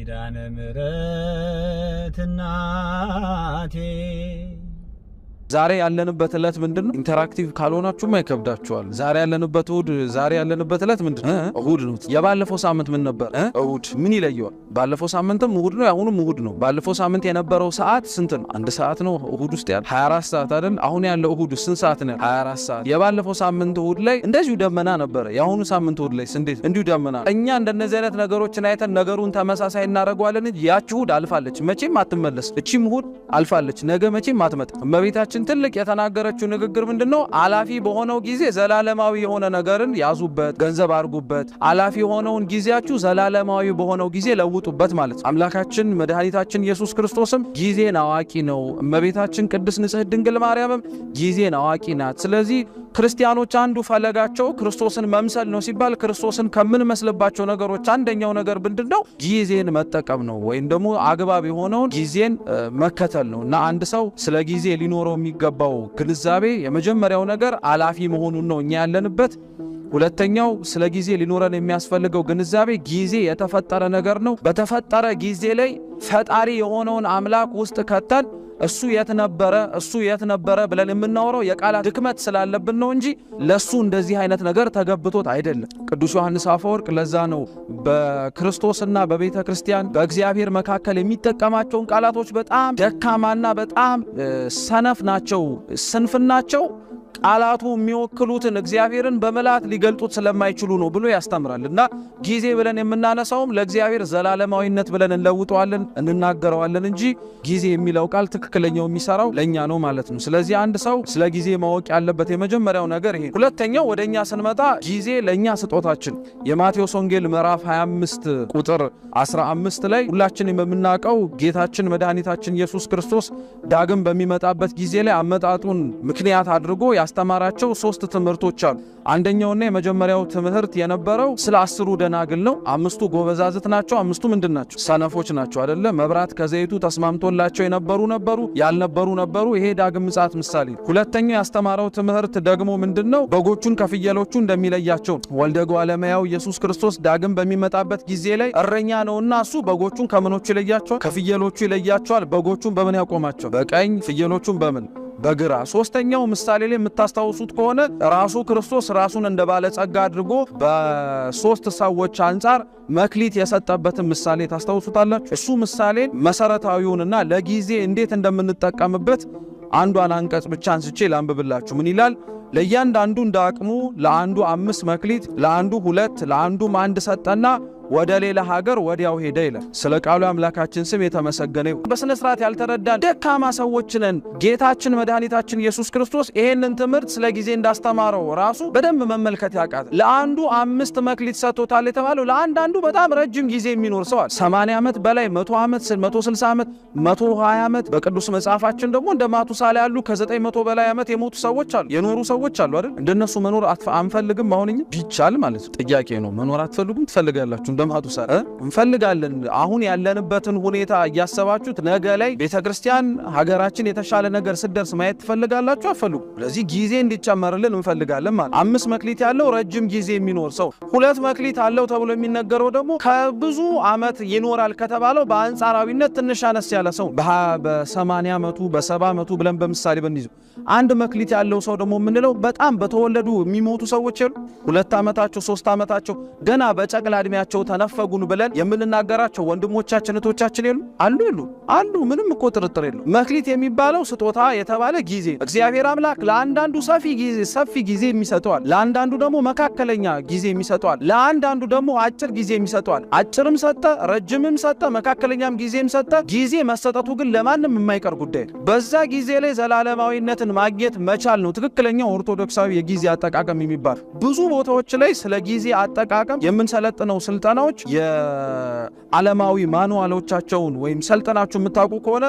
ኪዳነ ምሕረት እናቴ ዛሬ ያለንበት ዕለት ምንድነው? ኢንተራክቲቭ ካልሆናችሁም አይከብዳችኋል። ዛሬ ያለንበት ዕለት ምንድነው? እሁድ ነው። የባለፈው ሳምንት ምን ነበር? እሁድ። ምን ይለየዋል? ባለፈው ሳምንትም እሁድ ነው፣ ያሁንም እሁድ ነው። ባለፈው ሳምንት የነበረው ሰዓት ስንት ነው? 1 ሰዓት ነው እሁድ ውስጥ ያለ 24 ሰዓት አይደል? አሁን ያለው እሁድ ስንት ሰዓት ነው? 24 ሰዓት። የባለፈው ሳምንት እሁድ ላይ እንደዚሁ ደመና ነበረ። የአሁኑ ሳምንት እሁድ ላይ እንዲሁ ደመና። እኛ እንደነዚህ አይነት ነገሮችን አይተን ነገሩን ተመሳሳይ እናደርገዋለን እንጂ ያቺ እሁድ አልፋለች፣ መቼም አትመለስ። እቺም እሁድ አልፋለች፣ ነገ መቼም አትመጣም። እመቤታችን ትልቅ የተናገረችው ንግግር ምንድነው? አላፊ በሆነው ጊዜ ዘላለማዊ የሆነ ነገርን ያዙበት፣ ገንዘብ አድርጉበት። አላፊ የሆነውን ጊዜያችሁ ዘላለማዊ በሆነው ጊዜ ለውጡበት ማለት ነው። አምላካችን መድኃኒታችን ኢየሱስ ክርስቶስም ጊዜን አዋቂ ነው። እመቤታችን ቅድስት ንጽሕት ድንግል ማርያምም ጊዜን አዋቂ ናት። ስለዚህ ክርስቲያኖች አንዱ ፈለጋቸው ክርስቶስን መምሰል ነው ሲባል ክርስቶስን ከምንመስልባቸው ነገሮች አንደኛው ነገር ምንድነው? ጊዜን መጠቀም ነው፣ ወይም ደግሞ አግባብ የሆነውን ጊዜን መከተል ነው። እና አንድ ሰው ስለ ጊዜ ሊኖረው የሚገባው ግንዛቤ የመጀመሪያው ነገር አላፊ መሆኑን ነው እኛ ያለንበት። ሁለተኛው ስለ ጊዜ ሊኖረን የሚያስፈልገው ግንዛቤ ጊዜ የተፈጠረ ነገር ነው። በተፈጠረ ጊዜ ላይ ፈጣሪ የሆነውን አምላክ ውስጥ ከተን እሱ የት ነበረ ብለን የምናወራው የቃላት ድክመት ስላለብን ነው እንጂ ለሱ እንደዚህ አይነት ነገር ተገብቶት አይደለም። ቅዱስ ዮሐንስ አፈወርቅ ለዛ ነው በክርስቶስና በቤተ ክርስቲያን በእግዚአብሔር መካከል የሚጠቀማቸውን ቃላቶች በጣም ደካማና በጣም ሰነፍ ናቸው፣ ስንፍናቸው ቃላቱ የሚወክሉትን እግዚአብሔርን በመላት ሊገልጡት ስለማይችሉ ነው ብሎ ያስተምራል። እና ጊዜ ብለን የምናነሳውም ለእግዚአብሔር ዘላለማዊነት ብለን እንለውጠዋለን እንናገረዋለን እንጂ ጊዜ የሚለው ቃል ትክክለኛው የሚሰራው ለኛ ነው ማለት ነው። ስለዚህ አንድ ሰው ስለ ጊዜ ማወቅ ያለበት የመጀመሪያው ነገር ይሄ። ሁለተኛው ወደኛ ስንመጣ ጊዜ ለኛ ስጦታችን። የማቴዎስ ወንጌል ምዕራፍ 25 ቁጥር 15 ላይ ሁላችንም የምናውቀው ጌታችን መድኃኒታችን ኢየሱስ ክርስቶስ ዳግም በሚመጣበት ጊዜ ላይ አመጣጡን ምክንያት አድርጎ ያስተማራቸው 3 ትምህርቶች አሉ። አንደኛውና የመጀመሪያው ትምህርት የነበረው ስለ 10ሩ ደናግል ነው። 5ቱ ጎበዛዝት ናቸው፣ 5ቱ ምንድን ናቸው? ሰነፎች ናቸው አይደለ? መብራት ከዘይቱ ተስማምቶላቸው የነበሩ ነበሩ፣ ያልነበሩ ነበሩ። ይሄ ዳግም ምጽአት ምሳሌ። ሁለተኛው ያስተማረው ትምህርት ደግሞ ምንድነው? በጎቹን ከፍየሎቹ እንደሚለያቸው። ወልደ እጓለ እመሕያው ኢየሱስ ክርስቶስ ዳግም በሚመጣበት ጊዜ ላይ እረኛ ነውና እሱ በጎቹን ከምኖቹ ይለያቸዋል? ከፍየሎቹ ይለያቸዋል። በጎቹን በምን ያቆማቸው? በቀኝ፣ ፍየሎቹን በምን? በግራ። ሶስተኛው ምሳሌ ላይ የምታስታውሱት ከሆነ ራሱ ክርስቶስ ራሱን እንደ ባለጸጋ አድርጎ በ3 ሰዎች አንጻር መክሊት የሰጠበትን ምሳሌ ታስታውሱታላችሁ። እሱ ምሳሌ መሰረታዊውንና ለጊዜ እንዴት እንደምንጠቀምበት አንዷን አንቀጽ ብቻ አንስቼ ላንብብላችሁ። ምን ይላል? ለእያንዳንዱ እንደ አቅሙ ለአንዱ 5 መክሊት፣ ለአንዱ 2፣ ለአንዱም 1 ሰጠና ወደ ሌላ ሀገር ወዲያው ሄደ ይላል። ስለ ቃሉ አምላካችን ስም የተመሰገነ ይሁን። በስነ ስርዓት ያልተረዳን ደካማ ሰዎች ነን። ጌታችን መድኃኒታችን ኢየሱስ ክርስቶስ ይሄንን ትምህርት ስለ ጊዜ እንዳስተማረው ራሱ በደንብ መመልከት ያቃተ። ለአንዱ 5 መክሊት ሰጥቶታል የተባለው ለአንዳንዱ በጣም ረጅም ጊዜ የሚኖር ሰው አለ። 80 ዓመት በላይ 100 ዓመት 160 ዓመት 120 ዓመት። በቅዱስ መጽሐፋችን ደግሞ እንደ ማቱሳላ ያሉ ከ900 በላይ ዓመት የሞቱ ሰዎች አሉ፣ የኖሩ ሰዎች አሉ አይደል? እንደነሱ መኖር አንፈልግም። አሁንኛ ቢቻል ማለት ጥያቄ ነው። መኖር አትፈልጉም? ትፈልጋላችሁ? እንደማቱሳላ እንፈልጋለን። አሁን ያለንበትን ሁኔታ እያሰባችሁት ነገ ላይ ቤተክርስቲያን ሀገራችን የተሻለ ነገር ስደርስ ማየት ትፈልጋላችሁ? አትፈልጉ? ስለዚህ ጊዜ እንዲጨመርልን እንፈልጋለን ማለት። 5 መክሊት ያለው ረጅም ጊዜ የሚኖር ሰው፣ 2 መክሊት አለው ተብሎ የሚነገረው ደግሞ ከብዙ ዓመት ይኖራል ከተባለው በአንጻራዊነት ትንሽ አነስ ያለ ሰው በ80 ዓመቱ በ70 ዓመቱ ብለን በምሳሌ በንይዘው። 1 መክሊት ያለው ሰው ደግሞ የምንለው በጣም በተወለዱ የሚሞቱ ሰዎች የሉ 2 ዓመታቸው 3 ዓመታቸው ገና በጨቅላ ዕድሜያቸው ተነፈጉን ብለን የምንናገራቸው ወንድሞቻችን እህቶቻችን አሉ። ምንም እኮ ጥርጥር የለው። መክሊት የሚባለው ስጦታ የተባለ ጊዜ እግዚአብሔር አምላክ ለአንዳንዱ ሰፊ ጊዜ የሚሰጠዋል፣ ለአንዳንዱ ደግሞ መካከለኛ ጊዜ የሚሰጠዋል፣ ለአንዳንዱ ደግሞ አጭር ጊዜ የሚሰጠዋል። አጭርም ሰጠ፣ ረጅምም ሰጠ፣ መካከለኛም ጊዜም ሰጠ። ጊዜ መሰጠቱ ግን ለማንም የማይቀር ጉዳይ ነው። በዛ ጊዜ ላይ ዘላለማዊነትን ማግኘት መቻል ነው ትክክለኛው ኦርቶዶክሳዊ የጊዜ አጠቃቀም የሚባል። ብዙ ቦታዎች ላይ ስለ ጊዜ አጠቃቀም የምንሰለጥነው ስልጠናዎች የዓለማዊ ማኑዋሎቻቸውን ወይም ሰልጠናችሁ የምታውቁ ከሆነ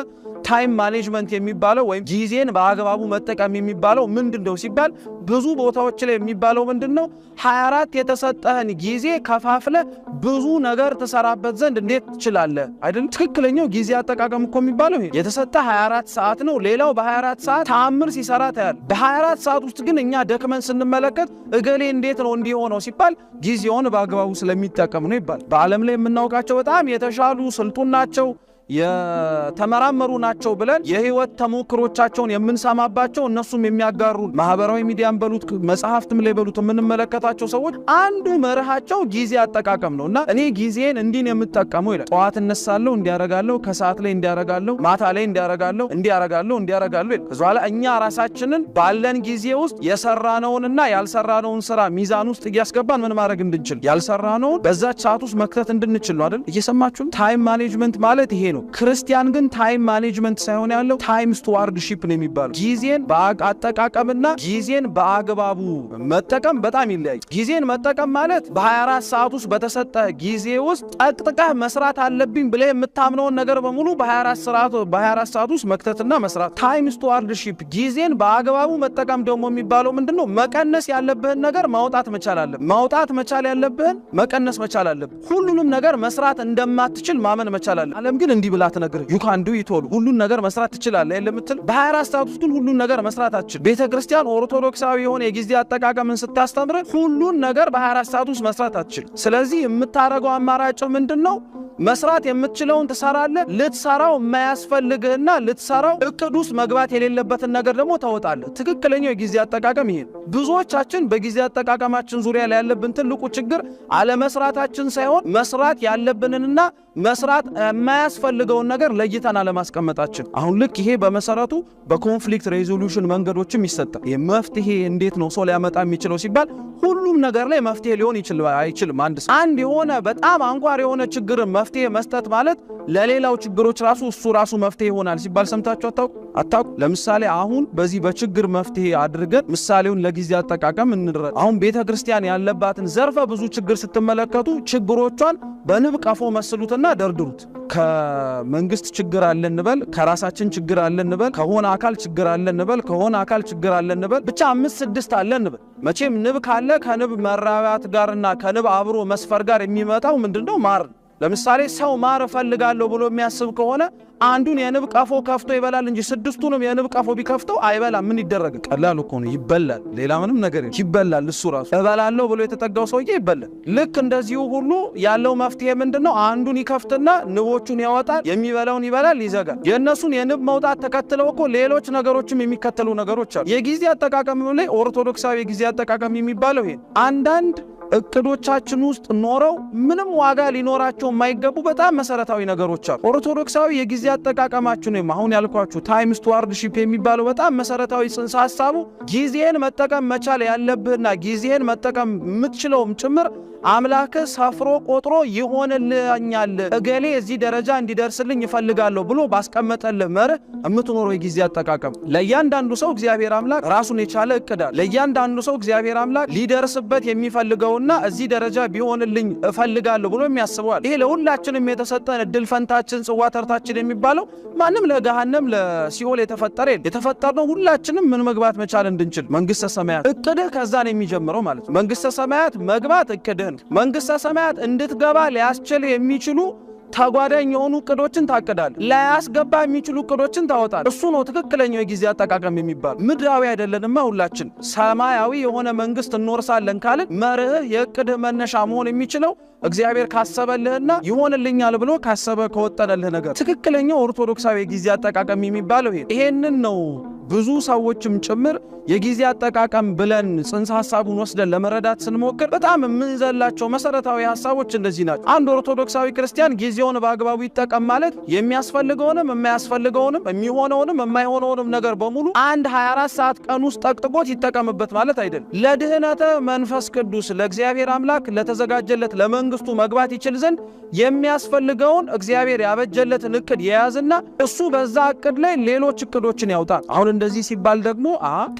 ታይም ማኔጅመንት የሚባለው ወይም ጊዜን በአግባቡ መጠቀም የሚባለው ምንድነው ሲባል ብዙ ቦታዎች ላይ የሚባለው ምንድነው 24 የተሰጠህን ጊዜ ከፋፍለ ብዙ ነገር ተሰራበት ዘንድ እንዴት ትችላለህ አይደል ትክክለኛው ጊዜ አጠቃቀም እኮ የሚባለው ይሄ የተሰጠ 24 ሰዓት ነው ሌላው በ24 ሰዓት ተአምር ሲሰራ ታያል በ24 ሰዓት ውስጥ ግን እኛ ደክመን ስንመለከት እገሌ እንዴት ነው እንዲሆነው ሲባል ጊዜውን በአግባቡ ስለሚጠቀም ነው ይባል በዓለም ላይ የምናውቃቸው በጣም የተሻሉ ስልጡን ናቸው የተመራመሩ ናቸው ብለን የህይወት ተሞክሮቻቸውን የምንሰማባቸው እነሱም የሚያጋሩ ማህበራዊ ሚዲያን በሉት መጽሐፍትም ላይ በሉት የምንመለከታቸው ሰዎች አንዱ መርሃቸው ጊዜ አጠቃቀም ነውና እኔ ጊዜን እንዲን የምጠቀመው ይላል ጠዋት እነሳለሁ እንዲያረጋለሁ ከሰዓት ላይ እንዲያረጋለሁ ማታ ላይ እንዲያረጋለሁ ከዛላ እኛ ራሳችንን ባለን ጊዜ ውስጥ የሰራነውንና ያልሰራነውን ስራ ሚዛን ውስጥ እያስገባን ምን ማድረግ እንድንችል ያልሰራነውን በዛች ሰዓት ውስጥ መክተት እንድንችል ነው አይደል እየሰማችሁ ታይም ማኔጅመንት ማለት ይሄ ነው ክርስቲያን ግን ታይም ማኔጅመንት ሳይሆን ያለው ታይም ስቱዋርድሺፕ ነው የሚባለው ጊዜን በአጠቃቀምና ጊዜን በአግባቡ መጠቀም በጣም ይለያል ጊዜን መጠቀም ማለት በ24 ሰዓት ውስጥ በተሰጠ ጊዜ ውስጥ ጠቅጥቀህ መስራት አለብኝ ብለህ የምታምነውን ነገር በሙሉ በ24 ሰዓት ውስጥ መክተትና መስራት ታይም ስቱዋርድሺፕ ጊዜን በአግባቡ መጠቀም ደግሞ የሚባለው ምንድነው መቀነስ ያለብህን ነገር ማውጣት መቻል አለብህ ማውጣት መቻል ያለብህን መቀነስ መቻል አለብህ ሁሉንም ነገር መስራት እንደማትችል ማመን መቻል አለብህ ዓለም ግን እንዲህ ብላ ተነግር you can do it all ሁሉን ነገር መስራት ትችላለህ ለምትል በ24 ሰዓት ውስጥ ሁሉን ነገር መስራት አትችል ቤተክርስቲያን ኦርቶዶክሳዊ የሆነ የጊዜ አጠቃቀምን ስታስተምር ሁሉን ነገር በ24 ሰዓት ውስጥ መስራት አትችል ስለዚህ የምታረገው አማራጭ ምንድነው መስራት የምትችለውን ትሰራለህ ልትሰራው የማያስፈልግህና ልትሰራው እቅድ ውስጥ መግባት የሌለበትን ነገር ደግሞ ታወጣለህ ትክክለኛው የጊዜ አጠቃቀም ይሄ ብዙዎቻችን በጊዜ አጠቃቀማችን ዙሪያ ላይ ያለብን ትልቁ ችግር አለመስራታችን ሳይሆን መስራት ያለብንንና መስራት የማያስፈልገውን ነገር ለይተን አለማስቀመጣችን አሁን ልክ ይሄ በመሰረቱ በኮንፍሊክት ሬዞሉሽን መንገዶችም ይሰጣል የመፍትሄ እንዴት ነው ሰው ሊያመጣ የሚችለው ሲባል ሁሉም ነገር ላይ መፍትሄ ሊሆን አይችልም አንድ የሆነ በጣም አንኳር የሆነ ችግር መፍትሄ መስጠት ማለት ለሌላው ችግሮች እሱ ራሱ መፍትሄ ይሆናል ሲባል ሰምታችሁ አታውቁ ለምሳሌ አሁን በዚህ በችግር መፍትሄ አድርገን ምሳሌውን ለጊዜ አጠቃቀም እንረዳ አሁን ቤተክርስቲያን ያለባትን ዘርፈ ብዙ ችግር ስትመለከቱ ችግሮቿን በንብ ቀፎ መስሉትና ደርድሩት ከመንግስት ችግር አለ እንበል ከራሳችን ችግር አለ እንበል ከሆነ አካል ችግር አለ እንበል ብቻ 5-6 አለ እንበል መቼም ንብ ካለ ከንብ መራባት ጋርና ከንብ አብሮ መስፈር ጋር የሚመጣው ምንድነው ማር ለምሳሌ ሰው ማር ፈልጋለሁ ብሎ የሚያስብ ከሆነ አንዱን የንብ ቀፎ ከፍቶ ይበላል እንጂ 6ቱንም የንብ ቀፎ ቢከፍተው አይበላም ምን ይደረግ ቀላል እኮ ነው ይበላል ሌላ ምንም ነገር ይበላል እሱ ራሱ እበላለሁ ብሎ የተጠጋው ሰውዬ ይበላል ልክ እንደዚሁ ሁሉ ያለው መፍትሄ ምንድነው አንዱን ይከፍትና ንቦቹን ያወጣል የሚበላውን ይበላል ይዘጋል የነሱን የንብ መውጣት ተከትለው እኮ ሌሎች ነገሮችም የሚከተሉ ነገሮች አሉ የጊዜ አጠቃቀም ላይ ኦርቶዶክሳዊ የጊዜ አጠቃቀም የሚባለው ይሄ አንዳንድ እቅዶቻችን ውስጥ ኖረው ምንም ዋጋ ሊኖራቸው የማይገቡ በጣም መሰረታዊ ነገሮች አሉ ኦርቶዶክሳዊ የጊዜ አጠቃቀማችን ነው አሁን ያልኳችሁ ታይም ስቱዋርድሺፕ የሚባለው በጣም መሰረታዊ ጽንሰ ሐሳቡ ጊዜን መጠቀም መቻል ያለብህና ጊዜን መጠቀም የምትችለውም ጭምር አምላክ ሰፍሮ ቆጥሮ ይሆንልኛል እገሌ እዚህ ደረጃ እንዲደርስልኝ ይፈልጋለሁ ብሎ ባስቀመጠልህ መርህ የምትኖረው የጊዜ አጠቃቀም ለእያንዳንዱ ሰው እግዚአብሔር አምላክ ራሱን የቻለ እቅድ አለ ለእያንዳንዱ ሰው እግዚአብሔር አምላክ ሊደርስበት የሚፈልገውና እዚህ ደረጃ ቢሆንልኝ እፈልጋለሁ ብሎ የሚያስበዋል ይሄ ለሁላችንም የተሰጠን እድል ፈንታችን ጽዋ ተርታችን የሚባለው ማንም ለገሃነም ለሲኦል የተፈጠረው ሁላችንም ምን መግባት መቻል እንድንችል መንግስተ ሰማያት እቅድህ ከዛ ነው የሚጀምረው ማለት ነው መንግስተ ሰማያት መግባት እቅድህ መንግስተ ሰማያት እንድትገባ ሊያስችል የሚችሉ ተጓዳኝ የሆኑ እቅዶችን ታቀዳል ላያስገባ የሚችሉ እቅዶችን ታወጣል እሱ ነው ትክክለኛው የጊዜ አጠቃቀም የሚባል ምድራዊ አይደለንማ ሁላችን ሰማያዊ የሆነ መንግስት እንወርሳለን ካልን መርህ የእቅድህ መነሻ መሆን የሚችለው እግዚአብሔር ካሰበልህና ይሆንልኛል ብሎ ካሰበ ከወጠነልህ ነገር ትክክለኛው ኦርቶዶክሳዊ የጊዜ አጠቃቀም የሚባለው ይሄንን ነው ብዙ ሰዎችም ጭምር የጊዜ አጠቃቀም ብለን ጽንሰ ሐሳቡን ወስደን ለመረዳት ስንሞክር በጣም የምንዘላቸው መሰረታዊ ሐሳቦች እንደዚህ ናቸው አንድ ኦርቶዶክሳዊ ክርስቲያን ጊዜውን በአግባቡ ይጠቀም ማለት የሚያስፈልገውንም የማያስፈልገውንም የሚሆነውንም የማይሆነውንም ነገር በሙሉ አንድ 24 ሰዓት ቀን ውስጥ ጠቅጥቆት ይጠቀምበት ማለት አይደለም ለድህነተ መንፈስ ቅዱስ ለእግዚአብሔር አምላክ ለተዘጋጀለት ለመንግስቱ መግባት ይችል ዘንድ የሚያስፈልገውን እግዚአብሔር ያበጀለትን እቅድ የያዝና እሱ በዛ እቅድ ላይ ሌሎች እቅዶችን ያውጣ አሁን እንደዚህ ሲባል ደግሞ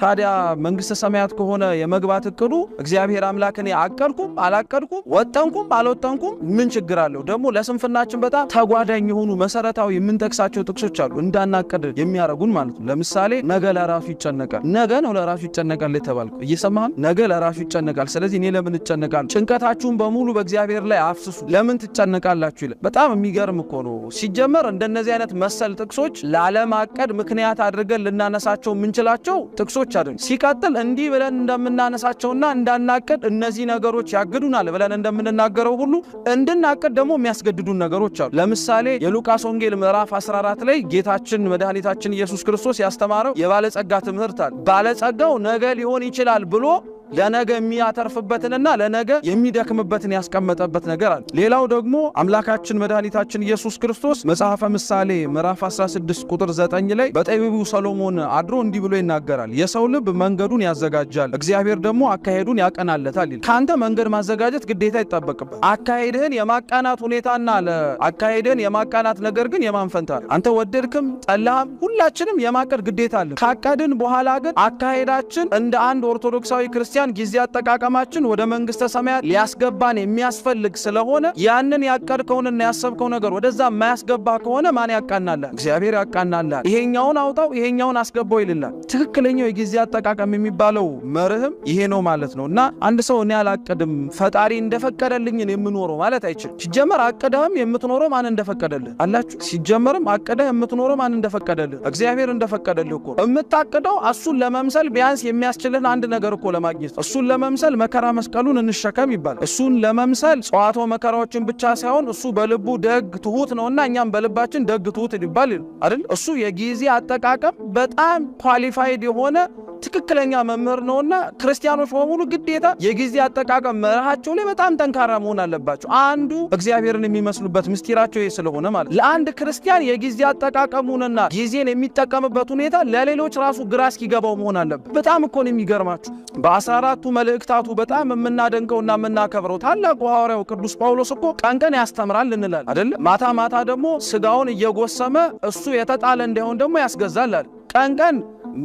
ታዲያ መንግስተ ሰማያት ከሆነ የመግባት እቅዱ እግዚአብሔር አምላክ እኔ አቀድኩም አላቀድኩም ወጣንኩም አልወጣንኩም ምን ችግር አለው? ደግሞ ለስንፍናችን በጣም ተጓዳኝ የሆኑ መሰረታዊ የምንጠቅሳቸው ጥቅሶች አሉ እንዳናቀድ የሚያረጉን ማለት ነው። ለምሳሌ ነገ ለራሱ ይጨነቃል። ነገ ነው ለራሱ ይጨነቃል የተባልኩ እየሰማህ ነገ ለራሱ ይጨነቃል። ስለዚህ እኔ ለምን እጨነቃለሁ? ጭንቀታችሁን በሙሉ በእግዚአብሔር ላይ አፍስሱ ለምን ትጨነቃላችሁ ይላል። በጣም የሚገርም እኮ ነው። ሲጀመር እንደነዚህ አይነት መሰል ጥቅሶች ላለማቀድ ምክንያት አድርገን ልናነሳቸው የምንችላቸው ጥቅሶች አይደሉም። ሲቀጥል እንዲህ ብለን እንደምናነሳቸውና እንዳናቀድ እነዚህ ነገሮች ያግዱናል ብለን እንደምንናገረው ሁሉ እንድናቀድ ደግሞ የሚያስገድዱን ነገሮች አሉ። ለምሳሌ የሉቃስ ወንጌል ምዕራፍ 14 ላይ ጌታችን መድኃኒታችን ኢየሱስ ክርስቶስ ያስተማረው የባለጸጋ ትምህርት አለ። ባለጸጋው ነገ ሊሆን ይችላል ብሎ ለነገ የሚያተርፍበትንና ለነገ የሚደክምበትን ያስቀመጠበት ነገር አለ። ሌላው ደግሞ አምላካችን መድኃኒታችን ኢየሱስ ክርስቶስ መጽሐፈ ምሳሌ ምዕራፍ 16 ቁጥር 9 ላይ በጠቢቡ ሰሎሞን አድሮ እንዲህ ብሎ ይናገራል። የሰው ልብ መንገዱን ያዘጋጃል፣ እግዚአብሔር ደግሞ አካሄዱን ያቀናለታል ይላል። ካንተ መንገድ ማዘጋጀት ግዴታ ይጣበቅበት። አካሄድህን የማቃናት ሁኔታና ለአካሄድህን የማቃናት ነገር ግን የማንፈንታ አንተ ወደድክም ጠላህም ሁላችንም የማቀድ ግዴታ አለ። ካቀድን በኋላ ግን አካሄዳችን እንደ አንድ ኦርቶዶክሳዊ ክርስቲያን ጊዜ አጠቃቀማችን ወደ መንግስተ ሰማያት ሊያስገባን የሚያስፈልግ ስለሆነ ያንን ያቀድከውንና ያሰብከው ነገር ወደዛ የማያስገባ ከሆነ ማን ያቃናልህ? እግዚአብሔር ያቃናልህ። ይሄኛውን አውጣው ይሄኛውን አስገባው ይልላል። ትክክለኛው የጊዜ አጠቃቀም የሚባለው መርህም ይሄ ነው ማለት ነው። እና አንድ ሰው እኔ አላቀድም ፈጣሪ እንደፈቀደልኝ የምኖረው ማለት አይችልም። ሲጀመር አቀደህም የምትኖረው ማን እንደፈቀደልህ አላችሁ። ሲጀመርም አቀደህ የምትኖረው ማን እንደፈቀደልህ እግዚአብሔር እንደፈቀደልህ እኮ እምታቀደው እሱን ለመምሰል ቢያንስ የሚያስችልህን አንድ ነገር እኮ ለማግኘት እሱን ለመምሰል መከራ መስቀሉን እንሸከም ይባላል። እሱን ለመምሰል ጸዋቶ መከራዎችን ብቻ ሳይሆን እሱ በልቡ ደግ ትሁት ነውና እኛም በልባችን ደግ ትሁት ይባል አይደል? እሱ የጊዜ አጠቃቀም በጣም ኳሊፋይድ የሆነ ትክክለኛ መምህር ነውና ክርስቲያኖች በሙሉ ግዴታ የጊዜ አጠቃቀም መርሃቸው ላይ በጣም ጠንካራ መሆን አለባቸው። አንዱ እግዚአብሔርን የሚመስሉበት ምስጢራቸው ይሄ ስለሆነ ማለት ለአንድ ክርስቲያን የጊዜ አጠቃቀሙንና ጊዜን የሚጠቀምበት ሁኔታ ለሌሎች ራሱ ግራ እስኪገባው መሆን አለበት። በጣም እኮ ነው የሚገርማችሁ። በ14ቱ መልእክታቱ በጣም የምናደንቀውና የምናከብረው ታላቁ ሐዋርያው ቅዱስ ጳውሎስ እኮ ቀን ቀን ያስተምራል እንላለን አይደል? ማታ ማታ ደግሞ ስጋውን እየጎሰመ እሱ የተጣለ እንዳይሆን ደግሞ ያስገዛል። ቀን ቀን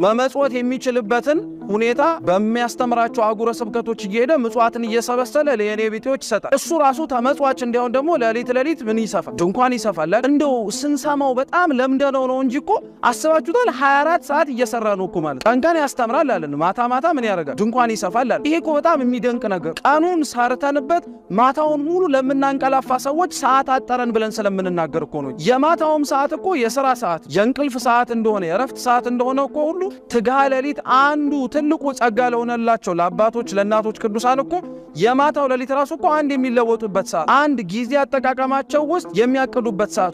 መመጽወት የሚችልበትን ሁኔታ በሚያስተምራቸው አጉረ ስብከቶች እየሄደ ምጽዋትን እየሰበሰለ ለየኔ ቤቶች ይሰጣል። እሱ ራሱ ተመጽዋች እንዲሆን ደግሞ ለሊት ምን ይሰፋል? ድንኳን ይሰፋል። እንደው ስንሰማው በጣም ለምደነው ነው እንጂ እኮ አስባችሁታል? 24 ሰዓት እየሰራ ነው እኮ ማለት ቀን ቀን ያስተምራል አለን። ማታ ማታ ምን ያደርጋል? ድንኳን ይሰፋል አለን። ይሄ እኮ በጣም የሚደንቅ ነገር። ቀኑን ሰርተንበት ማታውን ሙሉ ለምናንቀላፋ ሰዎች ሰዓት አጠረን ብለን ስለምንናገር እኮ ነው። የማታውም ሰዓት እኮ የሥራ ሰዓት የእንቅልፍ ሰዓት እንደሆነ የረፍት ሰዓት እንደሆነ እኮ ሁሉ ትጋሃ ሌሊት አንዱ ትልቁ ጸጋ ለሆነላቸው ለአባቶች ለእናቶች ቅዱሳን እኮ የማታው ሌሊት ራሱ እኮ አንድ የሚለወጡበት ሰዓት አንድ ጊዜ አጠቃቀማቸው ውስጥ የሚያቅዱበት ሰዓት